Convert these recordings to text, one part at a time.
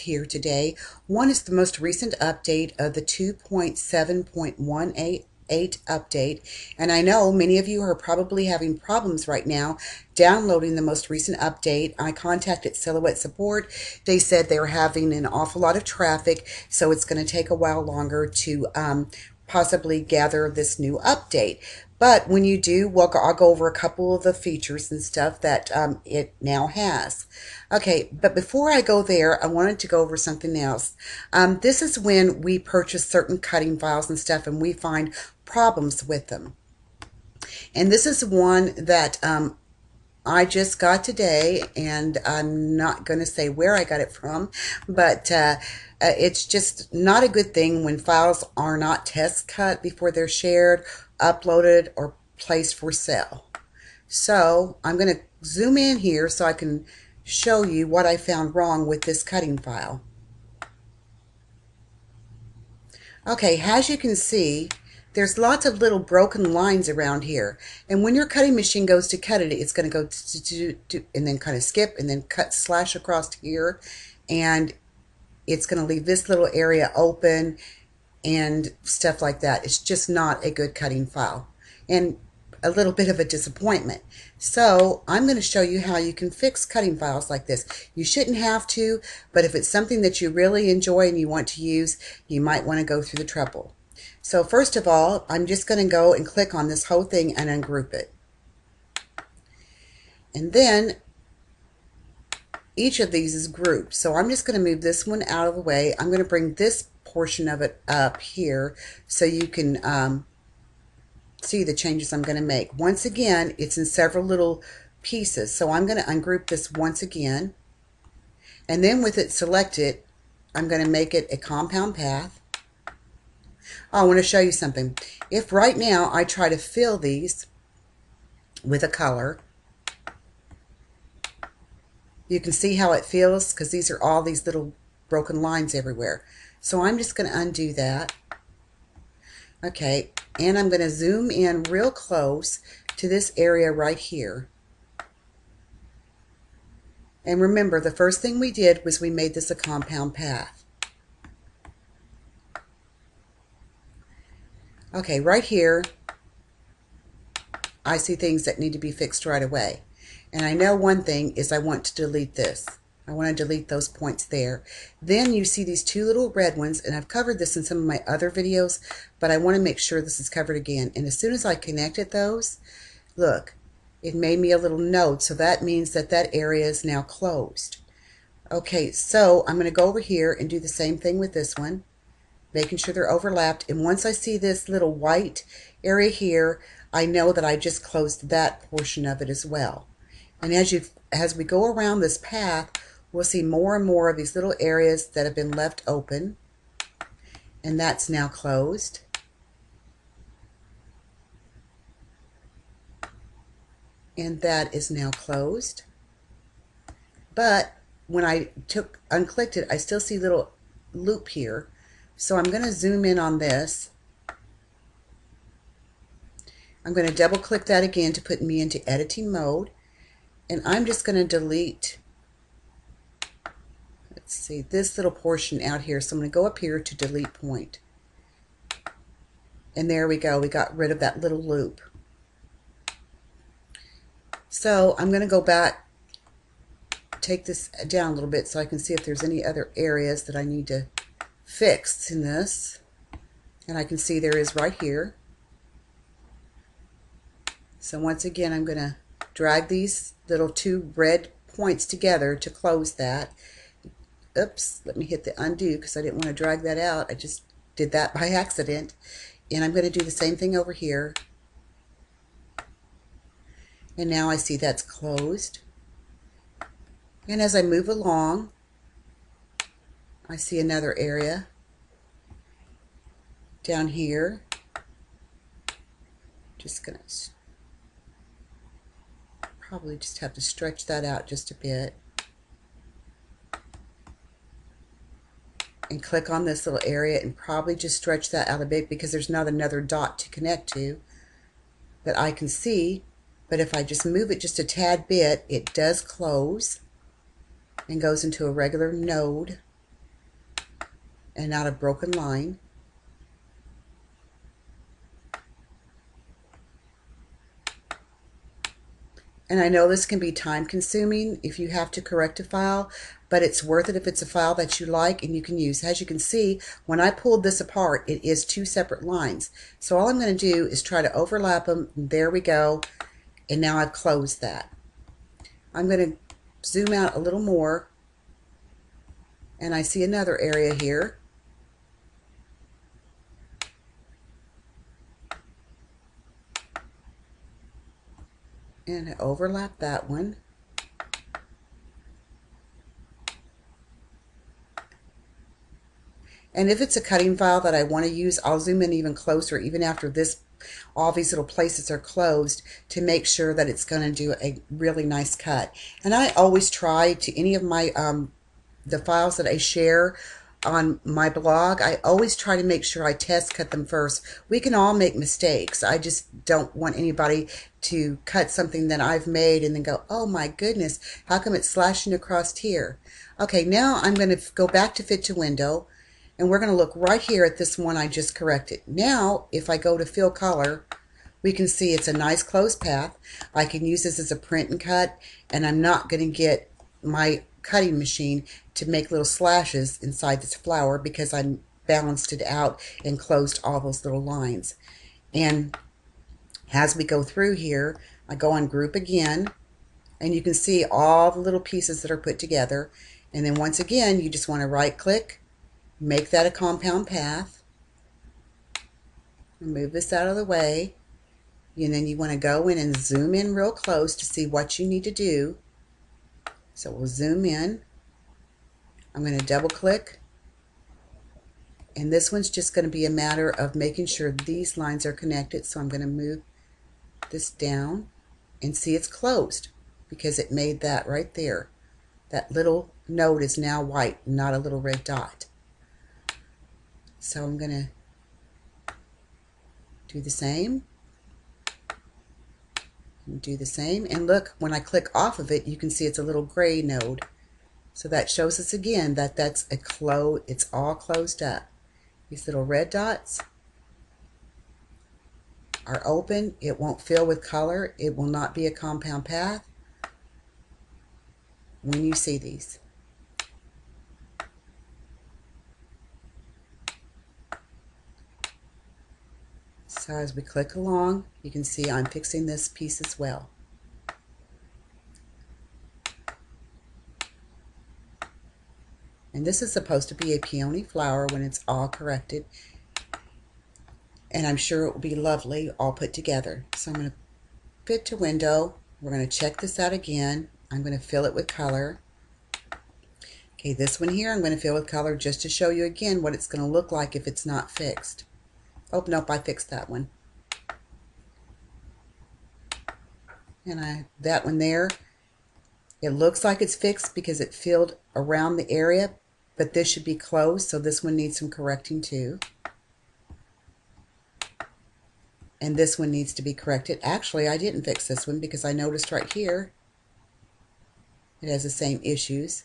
here today. One is the most recent update of the 2.7.18 update, and I know many of you are probably having problems right now downloading the most recent update. I contacted Silhouette Support. They said they were having an awful lot of traffic, so it's going to take a while longer to possibly gather this new update. But when you do, I'll go over a couple of the features and stuff that it now has. Okay, but before I go there, I wanted to go over something else. This is when we purchase certain cutting files and stuff and we find problems with them. And this is one that I just got today, and I'm not going to say where I got it from, but it's just not a good thing when files are not test cut before they're shared, uploaded, or placed for sale. So I'm going to zoom in here so I can show you what I found wrong with this cutting file. Okay, as you can see, there's lots of little broken lines around here, and when your cutting machine goes to cut it, it's going to go and then kind of skip and then cut slash across here, and it's going to leave this little area open and stuff like that. It's just not a good cutting file and a little bit of a disappointment. So I'm going to show you how you can fix cutting files like this. You shouldn't have to, but if it's something that you really enjoy and you want to use, you might want to go through the trouble. So first of all, I'm just going to go and click on this whole thing and ungroup it. And then each of these is grouped. So I'm just going to move this one out of the way. I'm going to bring this portion of it up here so you can see the changes I'm going to make. Once again, it's in several little pieces. So I'm going to ungroup this once again. And then with it selected, I'm going to make it a compound path. I want to show you something. If right now I try to fill these with a color, you can see how it feels because these are all these little broken lines everywhere. So I'm just going to undo that. Okay, and I'm going to zoom in real close to this area right here. And remember, the first thing we did was we made this a compound path. Okay, right here, I see things that need to be fixed right away. And I know one thing is I want to delete this. I want to delete those points there. Then you see these two little red ones, and I've covered this in some of my other videos, but I want to make sure this is covered again. And as soon as I connected those, look, it made me a little note, so that means that that area is now closed. Okay, so I'm going to go over here and do the same thing with this one, making sure they're overlapped. And once I see this little white area here, I know that I just closed that portion of it as well. And as we go around this path, we'll see more and more of these little areas that have been left open. And that's now closed. And that is now closed. But when I unclicked it, I still see a little loop here. So I'm going to zoom in on this. I'm going to double click that again to put me into editing mode. And I'm just going to delete, let's see, this little portion out here. So I'm going to go up here to delete point. And there we go. We got rid of that little loop. So I'm going to go back, take this down a little bit so I can see if there's any other areas that I need to fix in this. And I can see there is right here. So once again, I'm going to drag these little two red points together to close that. Oops, let me hit the undo because I didn't want to drag that out. I just did that by accident. And I'm going to do the same thing over here. And now I see that's closed. And as I move along, I see another area down here. Just going to probably just have to stretch that out just a bit. And click on this little area and probably just stretch that out a bit because there's not another dot to connect to that I can see. But if I just move it just a tad bit, it does close and goes into a regular node. and not a broken line. And I know this can be time consuming if you have to correct a file, but it's worth it if it's a file that you like and you can use. As you can see, when I pulled this apart, it is two separate lines. So all I'm going to do is try to overlap them. There we go. And now I've closed that. I'm going to zoom out a little more, and I see another area here. And I overlap that one. And if it's a cutting file that I want to use, I'll zoom in even closer, even after all these little places are closed, to make sure that it's going to do a really nice cut. And I always try to, any of my the files that I share on my blog, I always try to make sure I test cut them first. We can all make mistakes. I just don't want anybody to cut something that I've made and then go, oh my goodness, how come it's slashing across here? Okay, now I'm going to go back to Fit to Window, and we're going to look right here at this one I just corrected. Now, if I go to Fill Color, we can see it's a nice closed path. I can use this as a print and cut, and I'm not going to get my cutting machine to make little slashes inside this flower because I balanced it out and closed all those little lines. And as we go through here, I go on Group again, and you can see all the little pieces that are put together. And then once again, you just want to right click, make that a compound path, move this out of the way, and then you want to go in and zoom in real close to see what you need to do. So we'll zoom in. I'm going to double click, and this one's just going to be a matter of making sure these lines are connected. So I'm going to move this down and see it's closed because it made that right there. That little node is now white, not a little red dot. So I'm going to do the same. Do the same, and look, when I click off of it, you can see it's a little gray node. So that shows us again that that's it's all closed up. These little red dots are open. It won't fill with color. It will not be a compound path when you see these. So as we click along, you can see I'm fixing this piece as well. And this is supposed to be a peony flower when it's all corrected. And I'm sure it will be lovely all put together. So I'm going to Fit to Window. We're going to check this out again. I'm going to fill it with color. Okay, this one here I'm going to fill with color just to show you again what it's going to look like if it's not fixed. Oh, nope, I fixed that one. And that one there, it looks like it's fixed because it filled around the area, but this should be closed, so this one needs some correcting too. And this one needs to be corrected. Actually, I didn't fix this one because I noticed right here it has the same issues.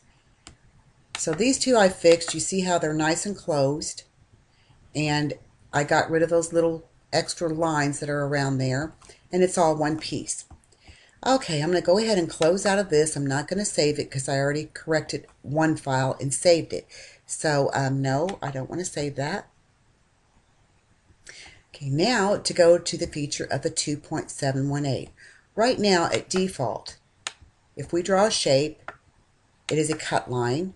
So these two I fixed. You see how they're nice and closed, and I got rid of those little extra lines that are around there, and it's all one piece. Okay, I'm going to go ahead and close out of this. I'm not going to save it because I already corrected one file and saved it. So no, I don't want to save that. Okay, now to go to the feature of the 2.718. Right now at default, if we draw a shape, it is a cut line.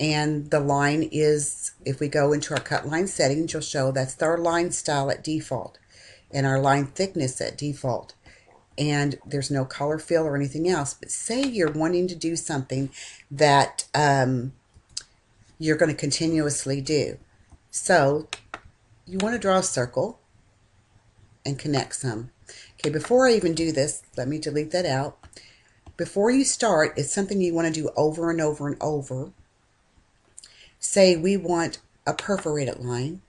And the line is, if we go into our cut line settings, you'll show that's our line style at default and our line thickness at default. And there's no color fill or anything else. But say you're wanting to do something that you're going to continuously do. So you want to draw a circle and connect some. Okay, before I even do this, let me delete that out. Before you start, it's something you want to do over and over and over. Say we want a perforated line,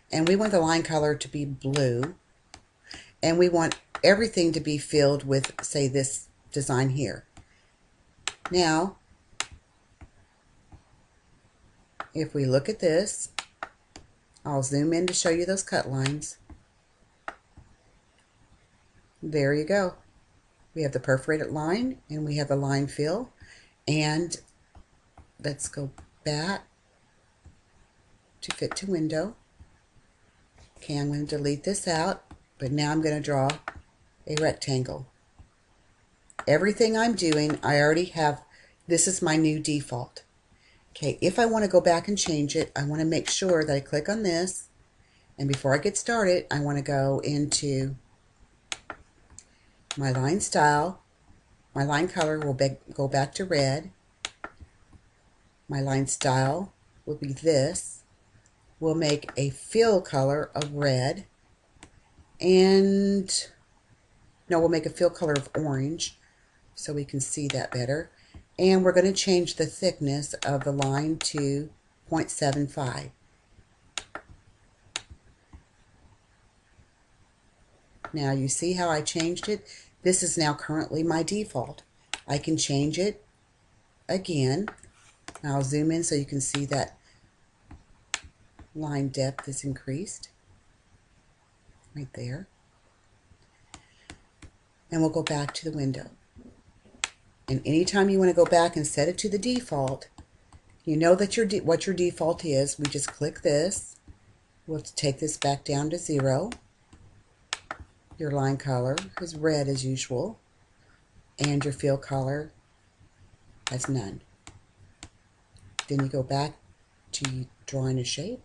and we want the line color to be blue, and we want everything to be filled with, say, this design here. Now, If we look at this, I'll zoom in to show you those cut lines. There you go. We have the perforated line and we have the line fill. And let's go back to fit to window. Okay, I'm going to delete this out, but now I'm going to draw a rectangle. Everything I'm doing, I already have, this is my new default. Okay, if I want to go back and change it, I want to make sure that I click on this, and before I get started, I want to go into my line style. My line color will go back to red. My line style will be this. We'll make a fill color of red, and no, we'll make a fill color of orange so we can see that better. And we're going to change the thickness of the line to 0.75. Now you see how I changed it? This is now currently my default. I can change it again. I'll zoom in so you can see that line depth is increased right there. And we'll go back to the window. And anytime you want to go back and set it to the default, you know that what your default is. We just click this. We'll take this back down to 0. Your line color is red as usual, and your fill color has none. Then you go back to drawing a shape,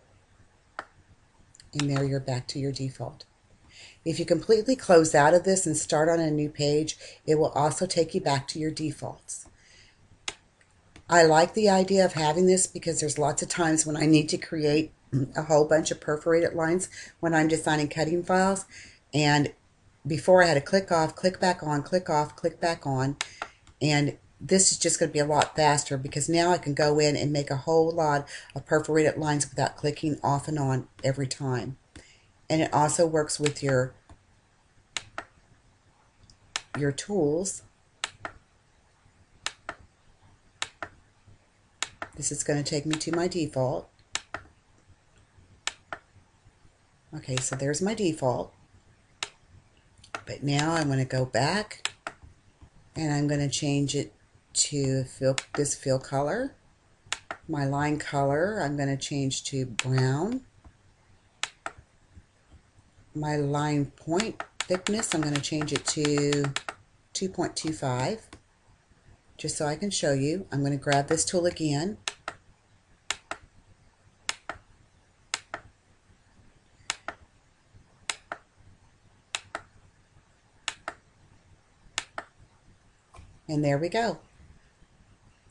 and there you're back to your default. If you completely close out of this and start on a new page, it will also take you back to your defaults. I like the idea of having this because there's lots of times when I need to create a whole bunch of perforated lines when I'm designing cutting files, and before I had to click off, click back on, click off, click back on, and this is just going to be a lot faster because now I can go in and make a whole lot of perforated lines without clicking off and on every time. And it also works with your tools. This is going to take me to my default. Okay, so there's my default. But now I'm going to go back and I'm going to change it to this fill color. My line color I'm going to change to brown. My line point thickness, I'm going to change it to 2.25, just so I can show you. I'm going to grab this tool again. And there we go.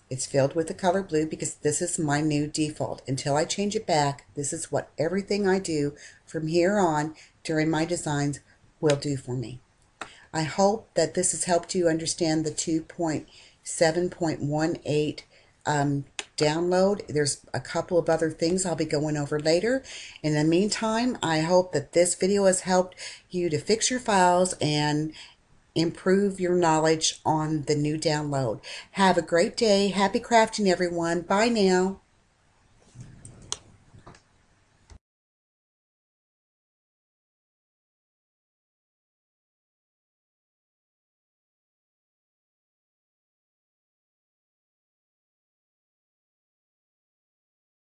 It's filled with the color blue because this is my new default. Until I change it back, this is what everything I do from here on during my designs will do for me. I hope that this has helped you understand the 2.7.18 download. There's a couple of other things I'll be going over later. In the meantime, I hope that this video has helped you to fix your files and improve your knowledge on the new download. Have a great day. Happy crafting, everyone. Bye now.